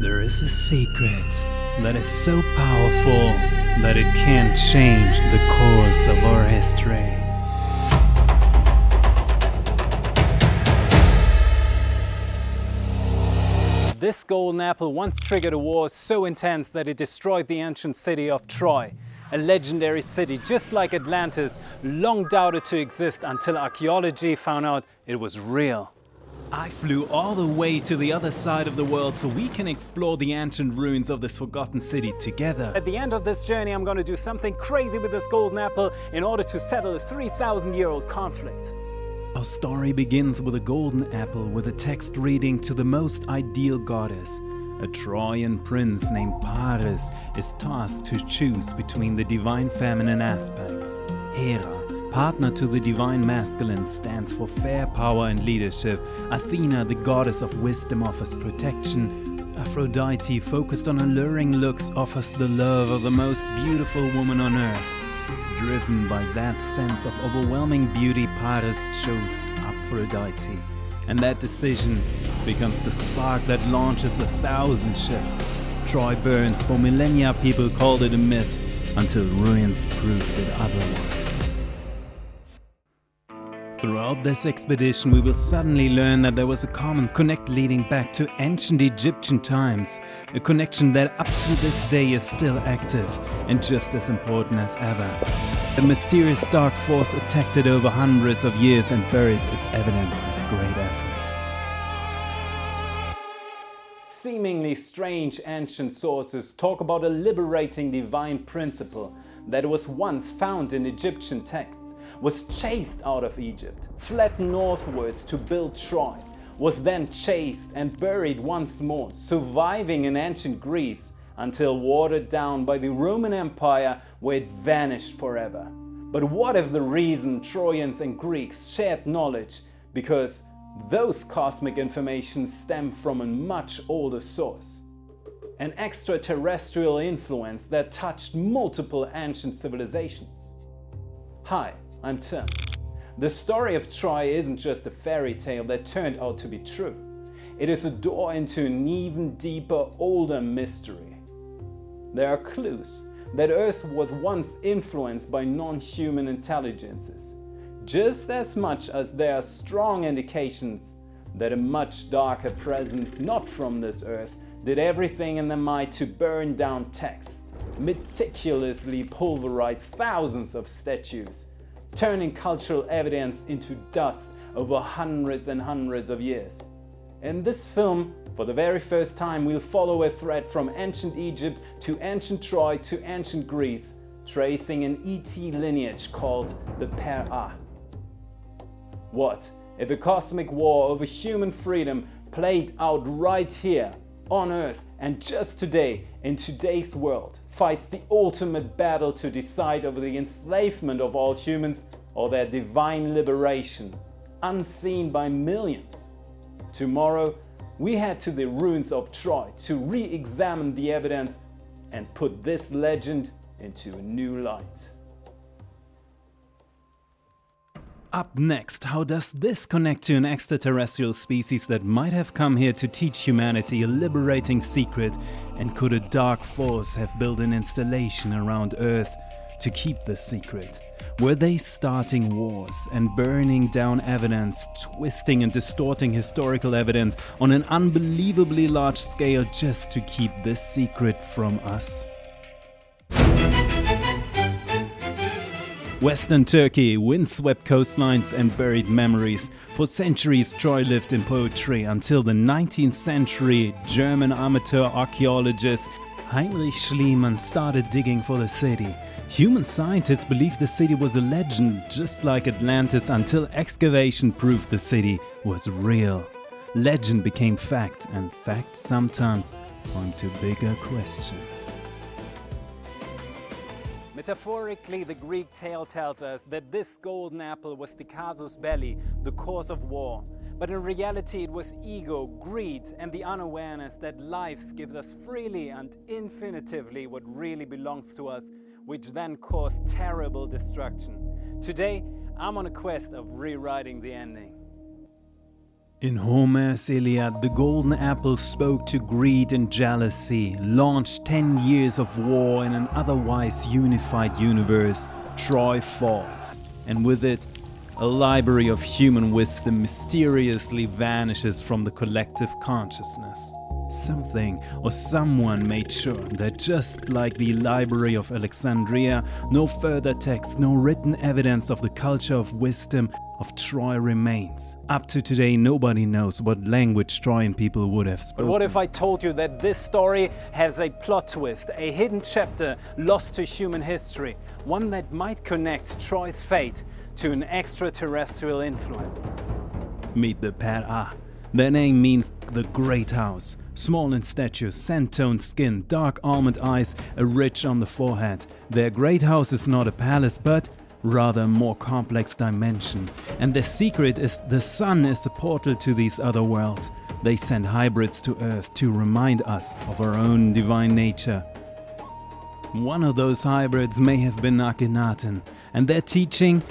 There is a secret that is so powerful that it can change the course of our history. This golden apple once triggered a war so intense that it destroyed the ancient city of Troy, a legendary city just like Atlantis, long doubted to exist until archaeology found out it was real. I flew all the way to the other side of the world so we can explore the ancient ruins of this forgotten city together. At the end of this journey, I'm going to do something crazy with this golden apple in order to settle a 3,000-year-old conflict. Our story begins with a golden apple with a text reading to the most ideal goddess. A Trojan prince named Paris is tasked to choose between the divine feminine aspects. Hera, partner to the divine masculine, stands for fair power and leadership. Athena, the goddess of wisdom, offers protection. Aphrodite, focused on alluring looks, offers the love of the most beautiful woman on earth. Driven by that sense of overwhelming beauty, Paris chose Aphrodite. And that decision becomes the spark that launches 1,000 ships. Troy burns. For millennia, people called it a myth, until ruins proved it otherwise. Throughout this expedition, we will suddenly learn that there was a common connect leading back to ancient Egyptian times, a connection that up to this day is still active and just as important as ever. A mysterious dark force attacked it over hundreds of years and buried its evidence with great effort. Seemingly strange ancient sources talk about a liberating divine principle that was once found in Egyptian texts, was chased out of Egypt, fled northwards to build Troy, was then chased and buried once more, surviving in ancient Greece until watered down by the Roman Empire, where it vanished forever. But what if the reason Trojans and Greeks shared knowledge? Because those cosmic information stem from a much older source. An extraterrestrial influence that touched multiple ancient civilizations. Hi, I'm Tim. The story of Troy isn't just a fairy tale that turned out to be true. It is a door into an even deeper, older mystery. There are clues that Earth was once influenced by non-human intelligences, just as much as there are strong indications that a much darker presence not from this Earth did everything in their might to burn down texts, meticulously pulverize thousands of statues, turning cultural evidence into dust over hundreds and hundreds of years. In this film, for the very first time, we'll follow a thread from ancient Egypt to ancient Troy to ancient Greece, tracing an ET lineage called the Per-Ah. What if a cosmic war over human freedom played out right here on Earth, and just today, in today's world, fights the ultimate battle to decide over the enslavement of all humans or their divine liberation, unseen by millions? Tomorrow, we head to the ruins of Troy to re-examine the evidence and put this legend into a new light. Up next, how does this connect to an extraterrestrial species that might have come here to teach humanity a liberating secret? And could a dark force have built an installation around Earth to keep the secret? Were they starting wars and burning down evidence, twisting and distorting historical evidence on an unbelievably large scale just to keep this secret from us? Western Turkey, windswept coastlines and buried memories. For centuries, Troy lived in poetry until the 19th century. German amateur archaeologist Heinrich Schliemann started digging for the city. Human scientists believed the city was a legend, just like Atlantis, until excavation proved the city was real. Legend became fact, and facts sometimes point to bigger questions. Metaphorically, the Greek tale tells us that this golden apple was the casus belli, the cause of war. But in reality, it was ego, greed, and the unawareness that life gives us freely and infinitively what really belongs to us, which then caused terrible destruction. Today, I'm on a quest of rewriting the ending. In Homer's Iliad, the golden apple spoke to greed and jealousy, launched 10 years of war in an otherwise unified universe. Troy falls, and with it, a library of human wisdom mysteriously vanishes from the collective consciousness. Something or someone made sure that just like the Library of Alexandria, no further text, no written evidence of the culture of wisdom of Troy remains. Up to today, nobody knows what language Trojan people would have spoken. But what if I told you that this story has a plot twist, a hidden chapter lost to human history, one that might connect Troy's fate to an extraterrestrial influence? Meet the Pera. Their name means the Great House. Small in stature, sand-toned skin, dark almond eyes, a ridge on the forehead. Their great house is not a palace, but rather a more complex dimension. And their secret is the sun is a portal to these other worlds. They send hybrids to Earth to remind us of our own divine nature. One of those hybrids may have been Akhenaten, and their teaching: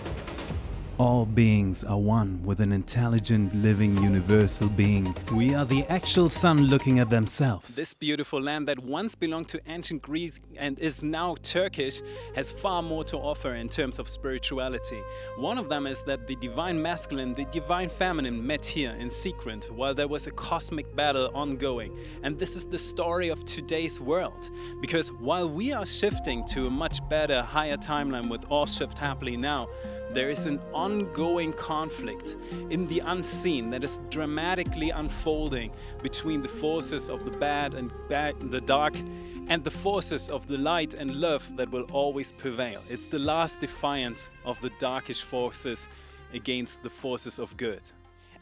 all beings are one with an intelligent, living, universal being. We are the actual sun looking at themselves. This beautiful land that once belonged to ancient Greece and is now Turkish has far more to offer in terms of spirituality. One of them is that the divine masculine, the divine feminine met here in secret while there was a cosmic battle ongoing. And this is the story of today's world. Because while we are shifting to a much better, higher timeline with all shift happily now, there is an ongoing conflict in the unseen that is dramatically unfolding between the forces of the bad and the dark and the forces of the light and love that will always prevail. It's the last defiance of the darkish forces against the forces of good.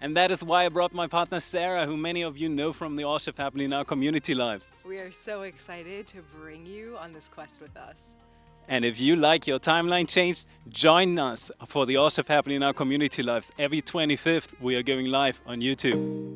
And that is why I brought my partner Sarah, who many of you know from the All Shift Happening Now community lives. We are so excited to bring you on this quest with us. And if you like your timeline changed, join us for the All Shift Happening Now community lives. Every 25th, we are going live on YouTube.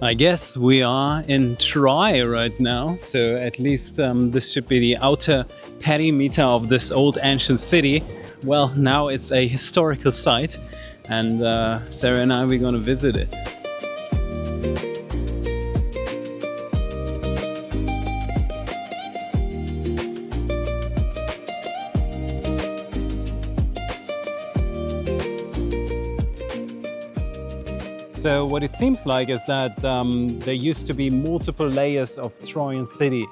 I guess we are in Troy right now, so at least this should be the outer perimeter of this old ancient city. Well, now it's a historical site, and Sarah and I, we're going to visit it. So what it seems like is that there used to be multiple layers of Trojan city.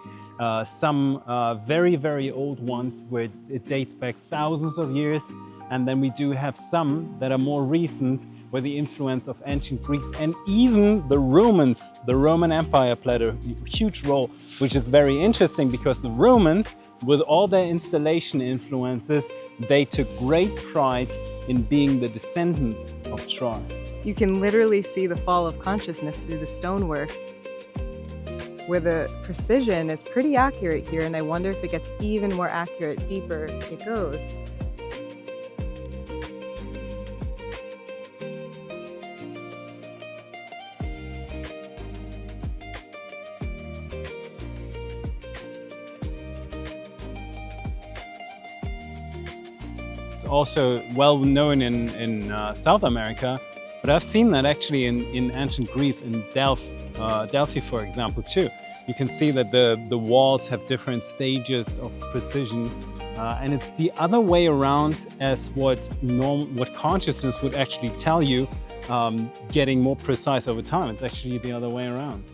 Some very, very old ones where it dates back thousands of years. And then we do have some that are more recent, where the influence of ancient Greeks and even the Romans, the Roman Empire played a huge role, which is very interesting because the Romans, with all their installation influences, they took great pride in being the descendants of Troy. You can literally see the fall of consciousness through the stonework, where the precision is pretty accurate here, and I wonder if it gets even more accurate deeper it goes. It's also well known in South America, but I've seen that actually in ancient Greece, in Delphi, for example, too. You can see that the walls have different stages of precision, and it's the other way around as what consciousness would actually tell you, getting more precise over time. It's actually the other way around.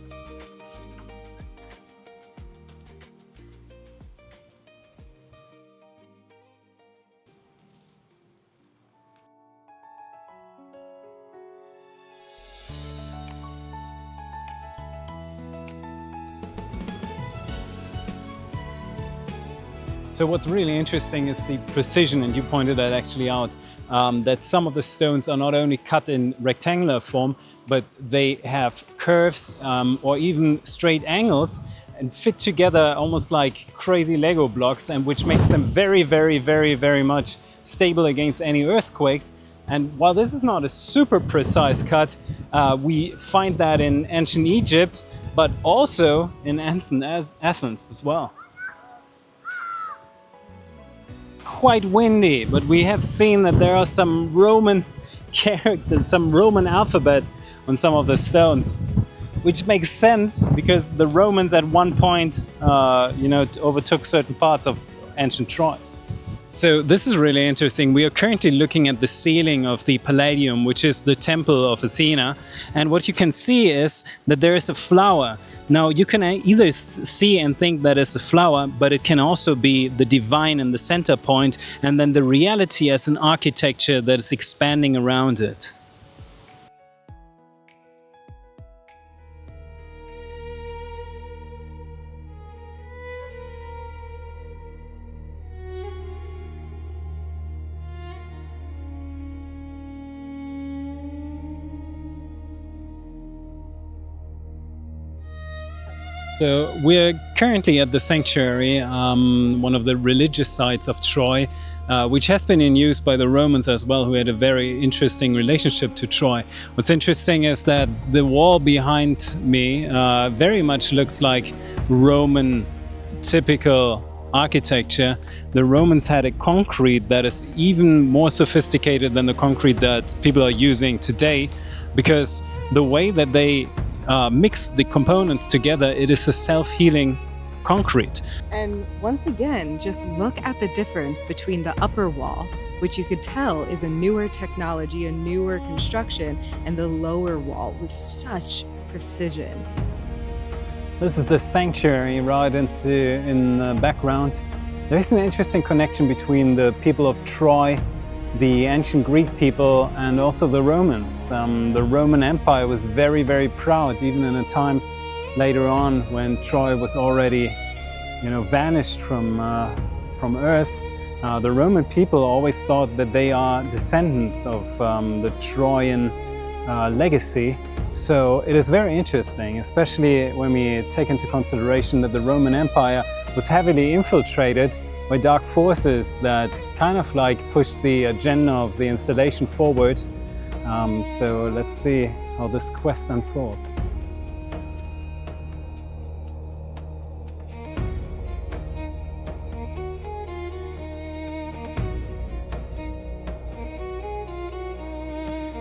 So what's really interesting is the precision, and you pointed that actually out, that some of the stones are not only cut in rectangular form, but they have curves or even straight angles and fit together almost like crazy Lego blocks, and which makes them very, very, very, very much stable against any earthquakes. And while this is not a super precise cut, we find that in ancient Egypt, but also in Athens as well. Quite windy, but we have seen that there are some Roman characters, some Roman alphabet on some of the stones, which makes sense because the Romans at one point, overtook certain parts of ancient Troy. So this is really interesting. We are currently looking at the ceiling of the Palladium, which is the temple of Athena. And what you can see is that there is a flower. Now you can either see and think that it's a flower, but it can also be the divine in the center point, and then the reality as an architecture that is expanding around it. So we're currently at the sanctuary, one of the religious sites of Troy, which has been in use by the Romans as well, who had a very interesting relationship to Troy. What's interesting is that the wall behind me very much looks like Roman typical architecture. The Romans had a concrete that is even more sophisticated than the concrete that people are using today, because the way that they mix the components together, it is a self-healing concrete. And once again, just look at the difference between the upper wall, which you could tell is a newer technology, a newer construction, and the lower wall with such precision. This is the sanctuary right in the background. There is an interesting connection between the people of Troy, the ancient Greek people, and also the Romans. The Roman Empire was very, very proud, even in a time later on when Troy was already, vanished from Earth. The Roman people always thought that they are descendants of the Trojan legacy. So it is very interesting, especially when we take into consideration that the Roman Empire was heavily infiltrated by dark forces that kind of pushed the agenda of the installation forward. So let's see how this quest unfolds.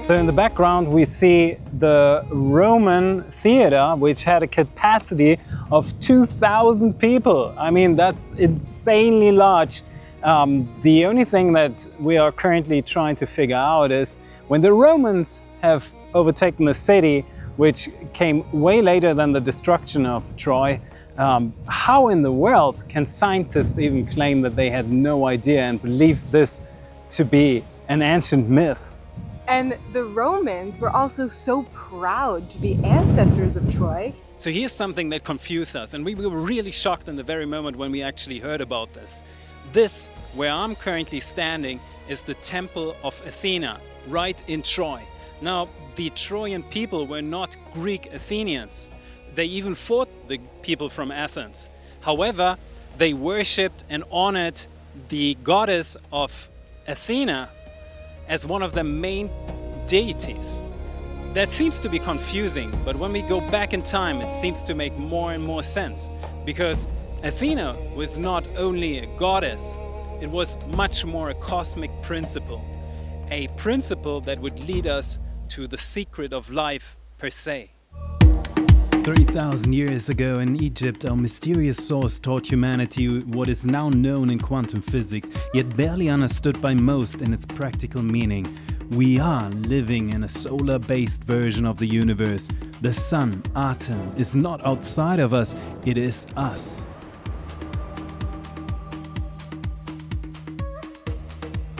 So in the background we see the Roman theater, which had a capacity of 2,000 people. I mean, that's insanely large. The only thing that we are currently trying to figure out is when the Romans have overtaken the city, which came way later than the destruction of Troy, how in the world can scientists even claim that they had no idea and believed this to be an ancient myth? And the Romans were also so proud to be ancestors of Troy. So here's something that confused us, and we were really shocked in the very moment when we actually heard about this. This, where I'm currently standing, is the Temple of Athena, right in Troy. Now, the Trojan people were not Greek Athenians. They even fought the people from Athens. However, they worshipped and honored the goddess of Athena as one of the main deities. That seems to be confusing, but when we go back in time, it seems to make more and more sense, because Athena was not only a goddess, it was much more a cosmic principle, a principle that would lead us to the secret of life per se. 30,000 years ago in Egypt, a mysterious source taught humanity what is now known in quantum physics, yet barely understood by most in its practical meaning. We are living in a solar-based version of the universe. The sun, Aten, is not outside of us, it is us.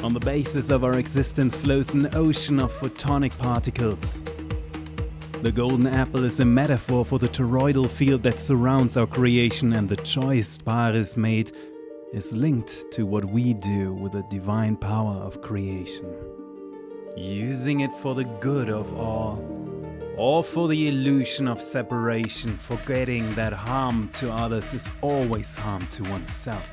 On the basis of our existence flows an ocean of photonic particles. The golden apple is a metaphor for the toroidal field that surrounds our creation, and the choice Paris made is linked to what we do with the divine power of creation. Using it for the good of all, or for the illusion of separation, forgetting that harm to others is always harm to oneself.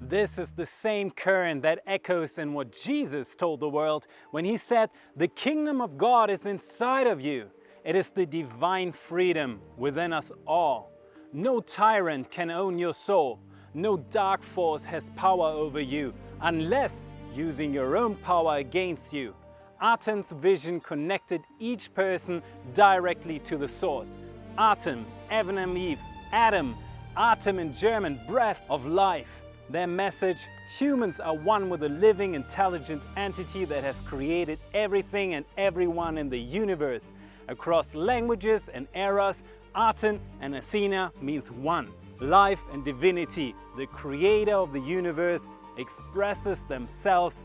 This is the same current that echoes in what Jesus told the world when he said, "The kingdom of God is inside of you." It is the divine freedom within us all. No tyrant can own your soul. No dark force has power over you unless using your own power against you. Atem's vision connected each person directly to the source. Atem, Adam and Eve, Adam, Atem in German, breath of life. Their message: humans are one with a living, intelligent entity that has created everything and everyone in the universe. Across languages and eras, Aten and Athena means one. Life and divinity, the creator of the universe, expresses themselves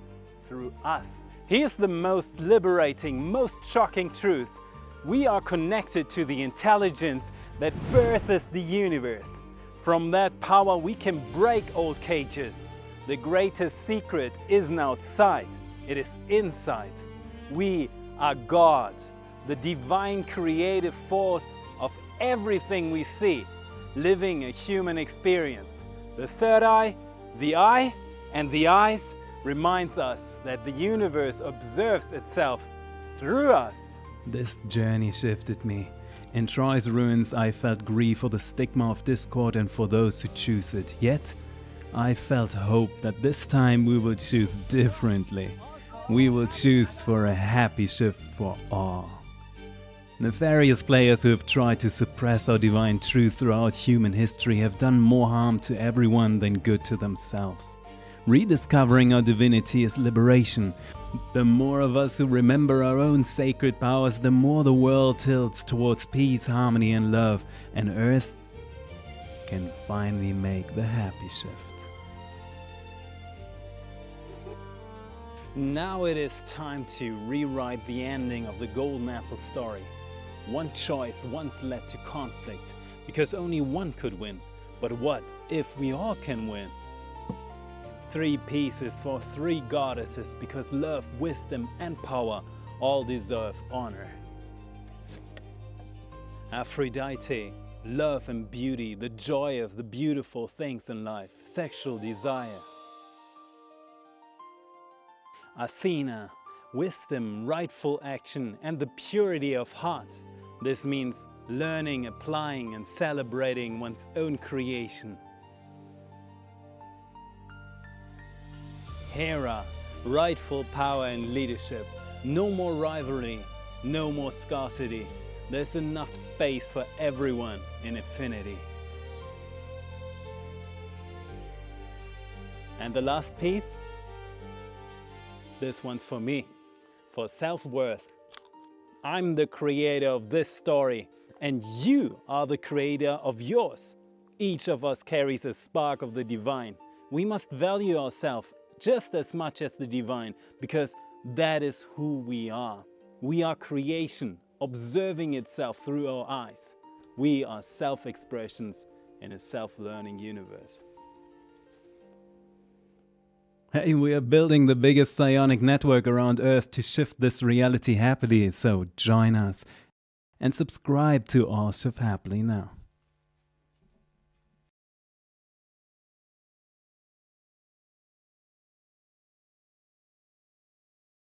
through us. Here's the most liberating, most shocking truth. We are connected to the intelligence that births the universe. From that power we can break old cages. The greatest secret isn't outside, it is inside. We are God, the divine creative force of everything we see, living a human experience. The third eye, the eye, and the eyes reminds us that the universe observes itself through us. This journey shifted me. In Troy's ruins, I felt grief for the stigma of discord and for those who choose it. Yet, I felt hope that this time we will choose differently. We will choose for a happy shift for all. Nefarious players who have tried to suppress our divine truth throughout human history have done more harm to everyone than good to themselves. Rediscovering our divinity is liberation. The more of us who remember our own sacred powers, the more the world tilts towards peace, harmony and love, and Earth can finally make the happy shift. Now it is time to rewrite the ending of the Golden Apple story. One choice once led to conflict, because only one could win. But what if we all can win? 3 pieces for 3 goddesses, because love, wisdom and power all deserve honor. Aphrodite, love and beauty, the joy of the beautiful things in life, sexual desire. Athena, wisdom, rightful action and the purity of heart. This means learning, applying and celebrating one's own creation. Hera, rightful power and leadership. No more rivalry, no more scarcity. There's enough space for everyone in infinity. And the last piece? This one's for me, for self-worth. I'm the creator of this story, and you are the creator of yours. Each of us carries a spark of the divine. We must value ourselves just as much as the divine, because that is who we are. We are creation, observing itself through our eyes. We are self-expressions in a self-learning universe. Hey, we are building the biggest psionic network around Earth to shift this reality happily, so join us and subscribe to All Shift Happily now.